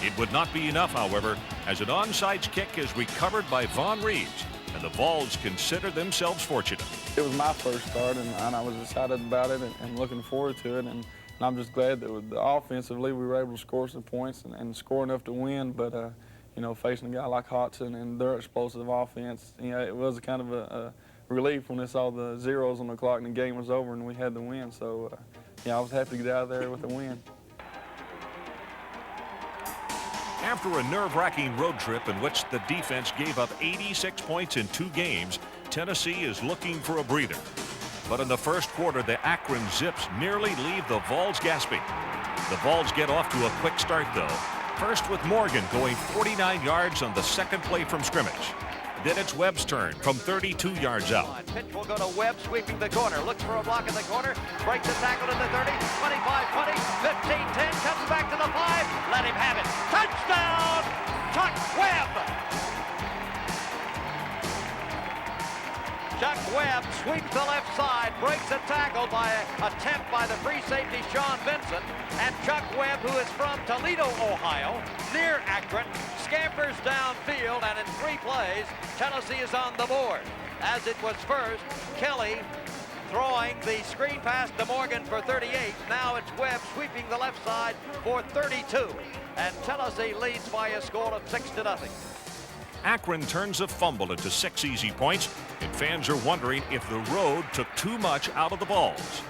It would not be enough, however, as an onside kick is recovered by Von Reeves, and the Vols consider themselves fortunate. It was my first start, and I was excited about it and looking forward to it. And I'm just glad that with the offensively we were able to score some points and score enough to win. But you know, facing a guy like Hodgson and their explosive offense, you know, it was kind of relief when they saw the zeros on the clock and the game was over and we had the win. So, yeah, I was happy to get out of there with a win. After a nerve-wracking road trip in which the defense gave up 86 points in 2 games, Tennessee is looking for a breather. But in the first quarter, the Akron Zips nearly leave the Vols gasping. The Vols get off to a quick start, though. First with Morgan going 49 yards on the second play from scrimmage. Then it's Webb's turn from 32 yards out. Pitch will go to Webb, sweeping the corner. Looks for a block in the corner. Breaks the tackle to the 30, 25, 20, 15, 10. Comes back to the 5. Let him have it. Touchdown, Chuck Webb. Chuck Webb sweeps the left side, breaks a tackle by an attempt by the free safety Sean Vincent, and Chuck Webb, who is from Toledo, Ohio, near Akron, scampers downfield, and in 3 plays, Tennessee is on the board. As it was first, Kelly throwing the screen pass to Morgan for 38. Now it's Webb sweeping the left side for 32, and Tennessee leads by a score of 6-0. Akron turns a fumble into 6 easy points, and fans are wondering if the road took too much out of the Vols.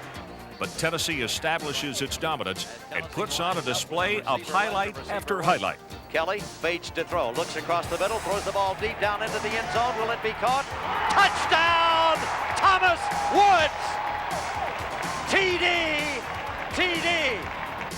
But Tennessee establishes its dominance and puts on a display of highlight after highlight. Kelly fades to throw, looks across the middle, throws the ball deep down into the end zone. Will it be caught? Touchdown, Thomas Woods! TD!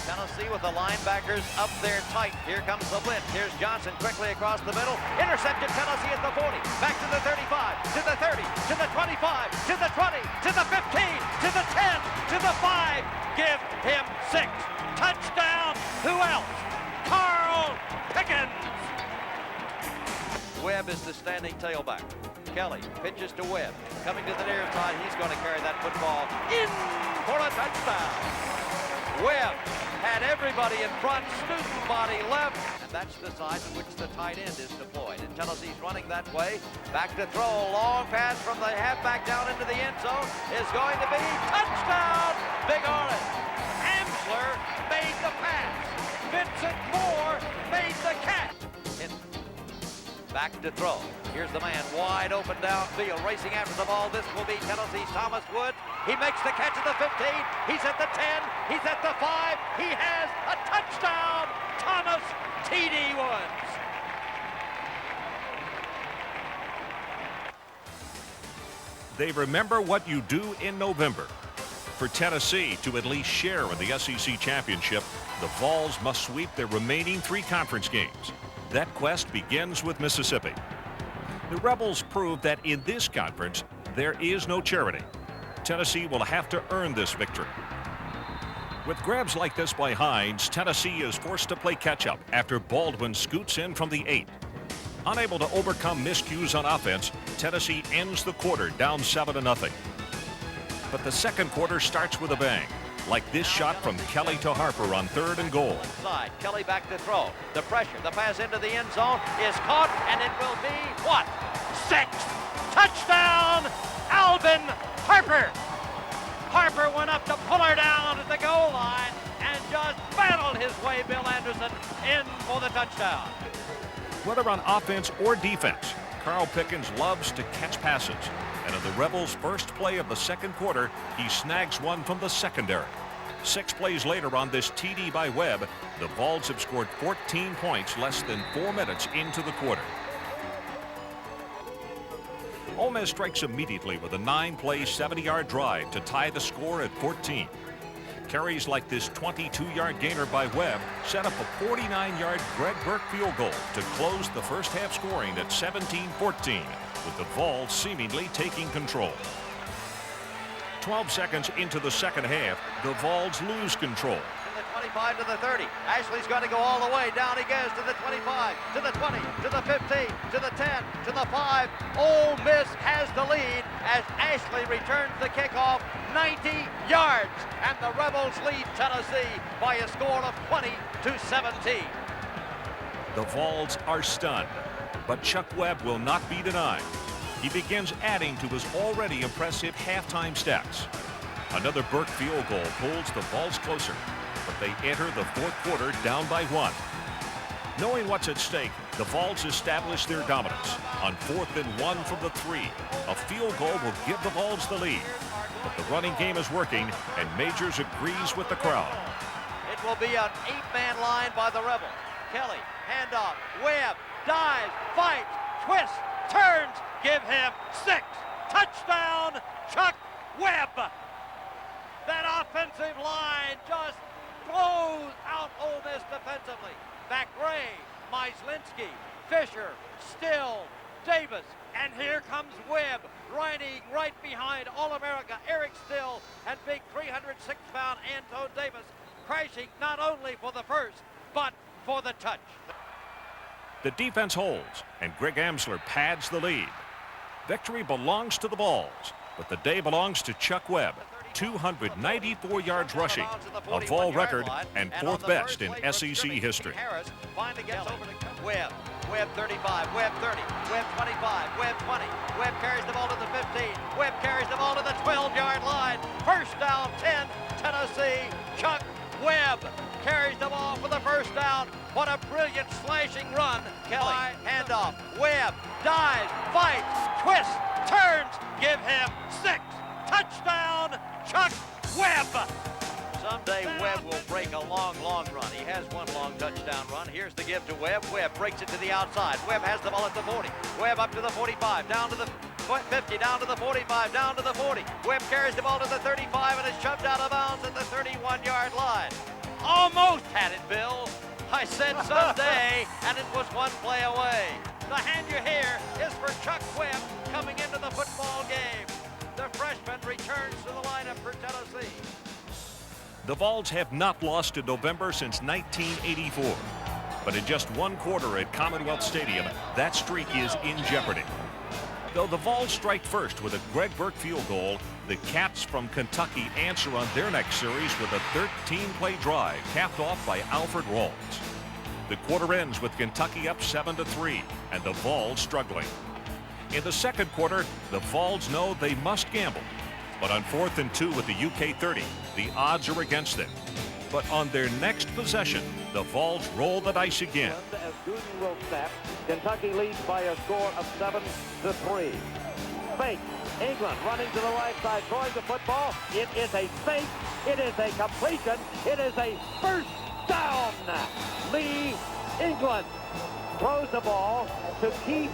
Tennessee with the linebackers up there tight. Here comes the blitz. Here's Johnson quickly across the middle. Intercepted Tennessee at the 40. Back to the 35, to the 30, to the 25, to the 20, to the 15, to the 10, to the 5. Give him 6. Touchdown. Who else? Carl Pickens. Webb is the standing tailback. Kelly pitches to Webb. Coming to the near side. He's going to carry that football in for a touchdown. Webb had everybody in front, student body left, and that's the side in which the tight end is deployed. And Tennessee's running that way. Back to throw, a long pass from the halfback down into the end zone is going to be touchdown, Big Orange. Amsler made the pass. Vincent Moore made the catch. Back to throw. Here's the man wide open downfield, racing after the ball. This will be Tennessee's Thomas Woods. He makes the catch at the 15. He's at the 10. He's at the 5. He has a touchdown. Thomas T.D. Woods. They remember what you do in November. For Tennessee to at least share in the SEC championship, the Vols must sweep their remaining 3 conference games. That quest begins with Mississippi. The Rebels prove that in this conference, there is no charity. Tennessee will have to earn this victory. With grabs like this by Hines, Tennessee is forced to play catch-up after Baldwin scoots in from the 8. Unable to overcome miscues on offense, Tennessee ends the quarter down 7-0. But the second quarter starts with a bang, like this shot from Kelly to Harper on 3rd and goal. Side. Kelly back to throw. The pressure, the pass into the end zone is caught, and it will be, what? 6. Touchdown, Alvin Harper. Harper went up to pull her down at the goal line and just battled his way, Bill Anderson, in for the touchdown. Whether on offense or defense, Carl Pickens loves to catch passes. And in the Rebels' first play of the second quarter, he snags one from the secondary. 6 plays later on this TD by Webb, the Vols have scored 14 points less than 4 minutes into the quarter. Ole Miss strikes immediately with a 9-play, 70-yard drive to tie the score at 14. Carries like this 22-yard gainer by Webb set up a 49-yard Greg Burke field goal to close the first half scoring at 17-14, with the Vols seemingly taking control. 12 seconds into the second half, the Vols lose control. To the 25, to the 30. Ashley's going to go all the way. Down he goes to the 25, to the 20, to the 15, to the 10, to the 5. Ole Miss has the lead as Ashley returns the kickoff 90 yards. And the Rebels lead Tennessee by a score of 20-17. The Vols are stunned, but Chuck Webb will not be denied. He begins adding to his already impressive halftime stats. Another Burke field goal pulls the Vols closer, but they enter the fourth quarter down by 1. Knowing what's at stake, The Vols establish their dominance on 4th and 1 from the 3. A field goal will give the Vols the lead. But the running game is working, and Majors agrees with the crowd. It will be an 8-man line by the Rebels. Kelly, handoff, Webb, dives, fights, twists, turns, give him 6. Touchdown, Chuck Webb. That offensive line just blows out Ole Miss defensively. McRae, Myslinski, Fisher, Still, Davis, and here comes Webb, riding right behind All-America Eric Still and big 306-pound Anton Davis, crashing not only for the first, but for the touch. The defense holds, and Greg Amsler pads the lead. Victory belongs to the Vols, but the day belongs to Chuck Webb. 294 yards rushing, a Vol record and 4th best in SEC history. Harris finally gets over to Webb. Webb 35, Webb 30, Webb 25, Webb 20. Webb carries the ball to the 15. Webb carries the ball to the 12-yard line. First down, 10, Tennessee. Chuck Webb carries the ball for the first down. What a brilliant slashing run. Kelly, handoff, Webb, dives, fights, twists, turns, give him 6. Touchdown, Chuck Webb. Someday Webb will break a long, long run. He has one long touchdown run. Here's the give to Webb. Webb breaks it to the outside. Webb has the ball at the 40. Webb up to the 45, down to the 50, down to the 45, down to the 40. Webb carries the ball to the 35 and is shoved out of bounds at the 31-yard line. Almost had it, Bill. I said someday, and it was one play away. The hand you hear is for Chuck Webb coming into the football game. The freshman returns to the lineup for Tennessee. The Vols have not lost in November since 1984. But in just one quarter at Commonwealth Stadium, that streak is in jeopardy. Though the Vols strike first with a Greg Burke field goal, the Cats from Kentucky answer on their next series with a 13-play drive capped off by Alfred Rawls. The quarter ends with Kentucky up 7-3 and the Vols struggling. In the second quarter, the Vols know they must gamble. But on 4th and 2 with the UK 30, the odds are against them. But on their next possession, the Vols roll the dice again. As Gooden will snap, Kentucky leads by a score of 7-3. Fake. England running to the right side, throwing the football. It is a fake. It is a completion. It is a first down. Lee England throws the ball to Keith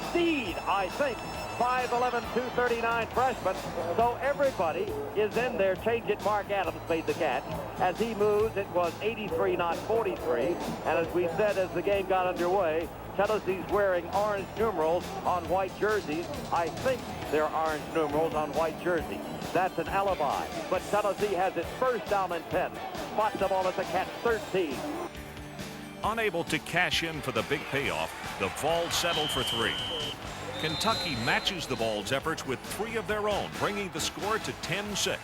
Steed, I think. 5'11", 239 freshman. So everybody is in there. Change it. Mark Adams made the catch. As he moves, it was 83, not 43. And as we said as the game got underway, Tennessee's wearing orange numerals on white jerseys. I think they're orange numerals on white jerseys. That's an alibi. But Tennessee has its first down and 10. Spots the ball at the catch, 13. Unable to cash in for the big payoff, the Vols settle for 3. Kentucky matches the Vols' efforts with 3 of their own, bringing the score to 10-6.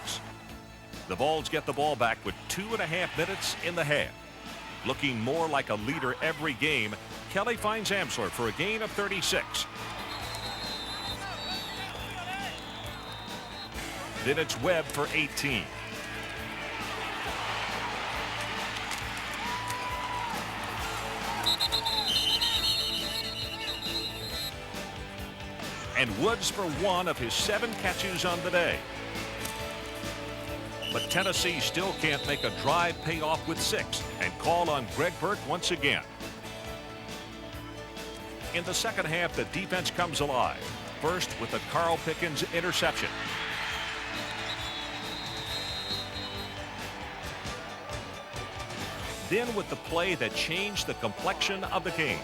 The Vols get the ball back with 2.5 minutes in the half. Looking more like a leader every game, Kelly finds Amsler for a gain of 36. Then it's Webb for 18. And Woods for 1 of his 7 catches on the day. But Tennessee still can't make a drive pay off with 6 and call on Greg Burke once again. In the second half, the defense comes alive. First with the Carl Pickens interception. Then with the play that changed the complexion of the game.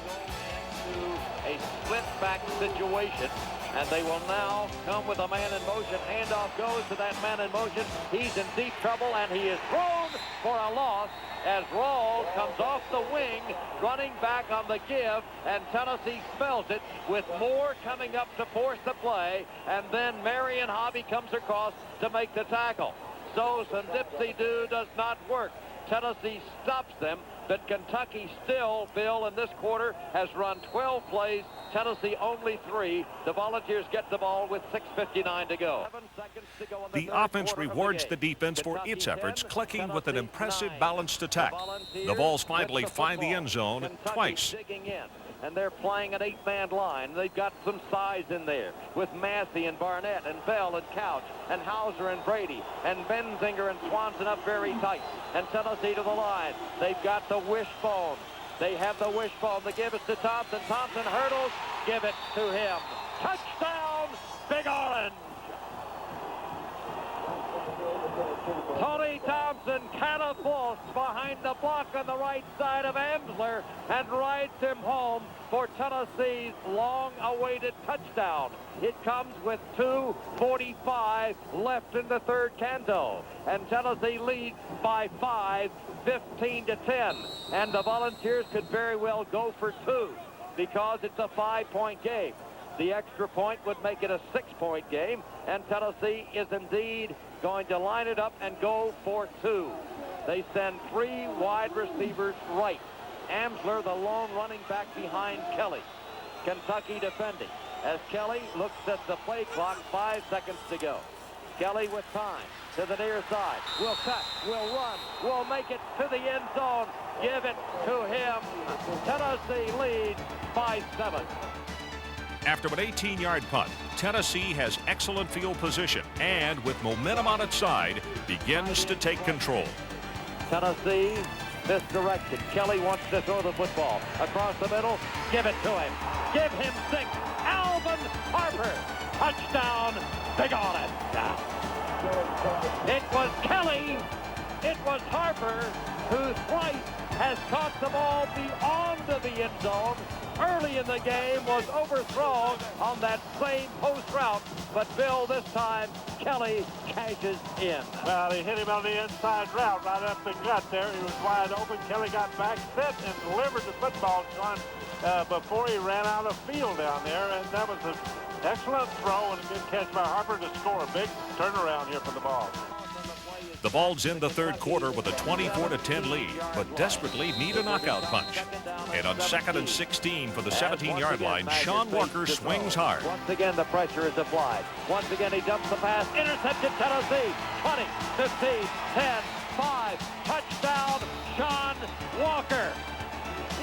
A split back situation. And they will now come with a man in motion. Handoff goes to that man in motion. He's in deep trouble, and he is thrown for a loss as Rawls comes off the wing, running back on the give, and Tennessee spells it with Moore coming up to force the play, and then Marion Hobby comes across to make the tackle. So some dipsy-do does not work. Tennessee stops them, but Kentucky still, Bill, in this quarter has run 12 plays. Tennessee only 3. The Volunteers get the ball with 6:59 to go. 7 seconds to go in the offense rewards the defense for its efforts, clicking with an impressive balanced attack. The Vols finally find the end zone twice. and they're playing an 8-man line. They've got some size in there with Massey and Barnett and Bell and Couch and Hauser and Brady and Benzinger and Swanson up very tight. And Tennessee to the line. They've got the wishbone. They have the wishbone. They give it to Thompson. Thompson hurdles. Give it to him. Touchdown, Big Orange. Tony Thompson catapults behind the block on the right side of Amsler and rides him home for Tennessee's long-awaited touchdown. It comes with 2:45 left in the third canto, and Tennessee leads by 5, 15-10. And the Volunteers could very well go for 2 because it's a 5-point game. The extra point would make it a 6-point game, and Tennessee is indeed going to line it up and go for 2. They send 3 wide receivers right. Amsler, the lone running back behind Kelly. Kentucky defending as Kelly looks at the play clock, 5 seconds to go. Kelly with time to the near side. Will cut, will run, will make it to the end zone. Give it to him. Tennessee leads by 7. After an 18-yard punt, Tennessee has excellent field position and, with momentum on its side, begins to take control. Tennessee misdirected. Kelly wants to throw the football across the middle. Give it to him. Give him 6. Alvin Harper. Touchdown, Big Orange. It was Kelly. It was Harper who thrice has caught the ball beyond the end zone. Early in the game was overthrown on that same post route, but Bill, this time, Kelly cashes in. Well, he hit him on the inside route right up the gut there. He was wide open. Kelly got back, set, and delivered the football to him before he ran out of field down there, and that was an excellent throw and a good catch by Harper to score a big turnaround here for the ball. The Vols in the third quarter with a 24-10 lead, but desperately need a knockout punch. And on 2nd and 16 for the 17-yard line, Sean Walker swings hard. Once again, the pressure is applied. Once again, he dumps the pass. Intercepted Tennessee. 20, 15, 10, 5. Touchdown, Sean Walker.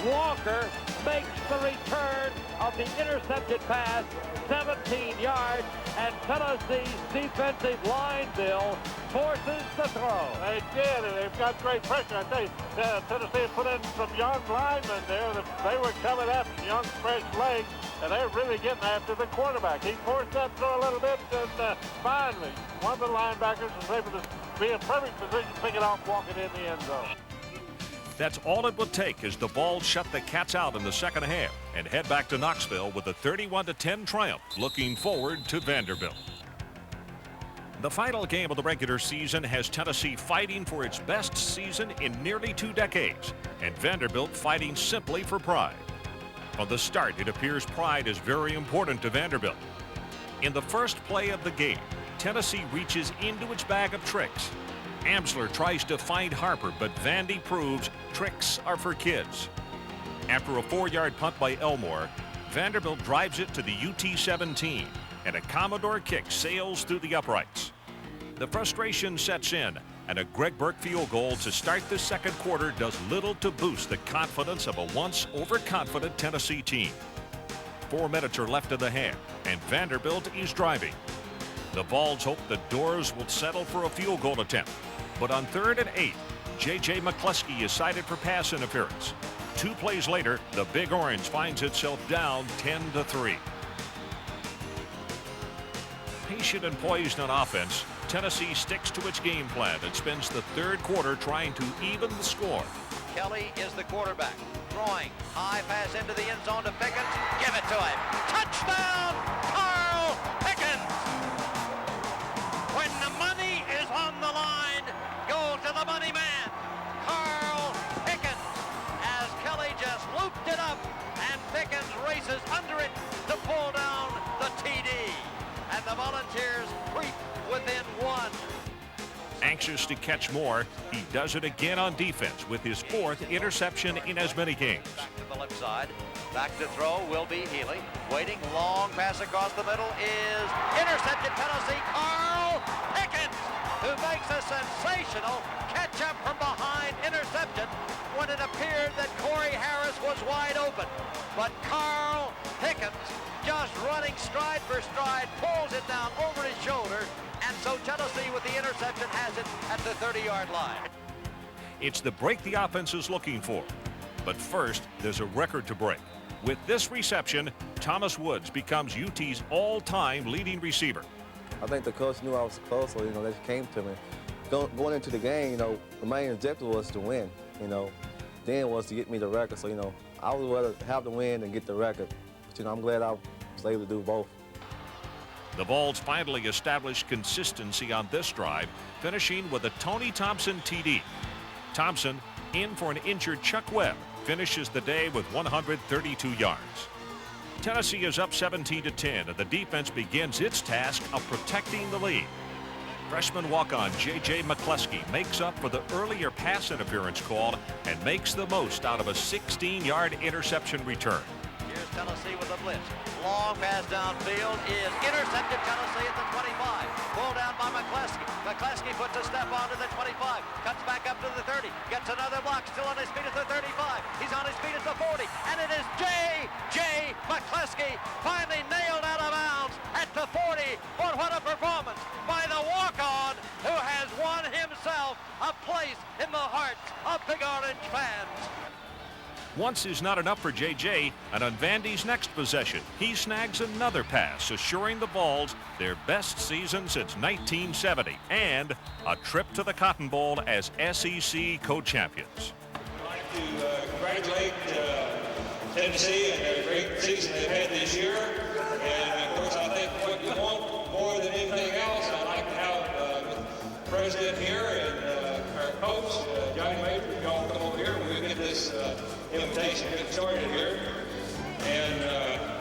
Walker makes the return of the intercepted pass, 17 yards, and Tennessee's defensive line, Bill, forces the throw. They did, and they've got great pressure. I tell you, Tennessee put in some young linemen there. They were coming after young, fresh legs, and they're really getting after the quarterback. He forced that throw a little bit, and finally, one of the linebackers was able to be in perfect position, pick it off, walk it in the end zone. That's all it would take as the Vols shut the Cats out in the second half and head back to Knoxville with a 31-10 triumph, looking forward to Vanderbilt. The final game of the regular season has Tennessee fighting for its best season in nearly 2 decades, and Vanderbilt fighting simply for pride. From the start, it appears pride is very important to Vanderbilt. In the first play of the game, Tennessee reaches into its bag of tricks. Amsler tries to find Harper, but Vandy proves tricks are for kids. After a 4-yard punt by Elmore, Vanderbilt drives it to the UT 17, and a Commodore kick sails through the uprights. The frustration sets in, and a Greg Burke field goal to start the second quarter does little to boost the confidence of a once overconfident Tennessee team. 4 minutes are left in the half, and Vanderbilt is driving. The Vols hope the Doors will settle for a field goal attempt, but on 3rd and 8, J.J. McCluskey is cited for pass interference. 2 plays later, the Big Orange finds itself down 10-3. Patient and poised on offense, Tennessee sticks to its game plan and spends the third quarter trying to even the score. Kelly is the quarterback. Throwing. High pass into the end zone to Pickens. Give it to him. Touchdown, Carl Pickens! When the money is on the line, go to the money man, Carl Pickens. As Kelly just looped it up, and Pickens races under it to pull down the TD. And the Volunteers creep within 1. Anxious to catch more, he does it again on defense with his 4th interception in as many games. Back to the left side. Back to throw will be Healy. Waiting, long pass across the middle is intercepted. Tennessee, Carl Pickens, who makes a sensational catch up from behind interception when it appeared that Corey Harris was wide open. But Carl Pickens, just running stride for stride, pulls it down over his shoulder. And so Tennessee, with the interception, has it at the 30-yard line. It's the break the offense is looking for. But first, there's a record to break. With this reception, Thomas Woods becomes UT's all-time leading receiver. I think the coach knew I was close, so, they came to me. Going into the game, the main objective was to win, Then was to get me the record. So, I would rather have the win than get the record. But, I'm glad I was able to do both. The Vols finally established consistency on this drive, finishing with a Tony Thompson TD. Thompson, in for an injured Chuck Webb, finishes the day with 132 yards. Tennessee is up 17-10, and the defense begins its task of protecting the lead. Freshman walk-on J.J. McCleskey makes up for the earlier pass interference call and makes the most out of a 16-yard interception return. Here's Tennessee with a blitz. Long pass downfield is intercepted. Tennessee at the 25. Pulled down by McCleskey. McCleskey puts a step onto the 25. Cuts back up to the 30. Gets another block. Still on his feet at the 35. He's on his feet at the 40. And it is J.J. McCleskey finally nailed out of bounds at the 40. But what a performance by the walk-on who has won himself a place in the hearts of Big Orange fans. Once is not enough for J.J., and on Vandy's next possession, he snags another pass, assuring the Vols their best season since 1970 and a trip to the Cotton Bowl as SEC co-champions. I'd like to congratulate Tennessee and their great season they've had this year. And, of course, I think what you want more than anything else, I'd like to have the president here and our coach, Johnny Major, y'all come over here and we'll get this invitation get started here. And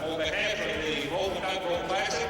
on behalf of the VOLS Classic,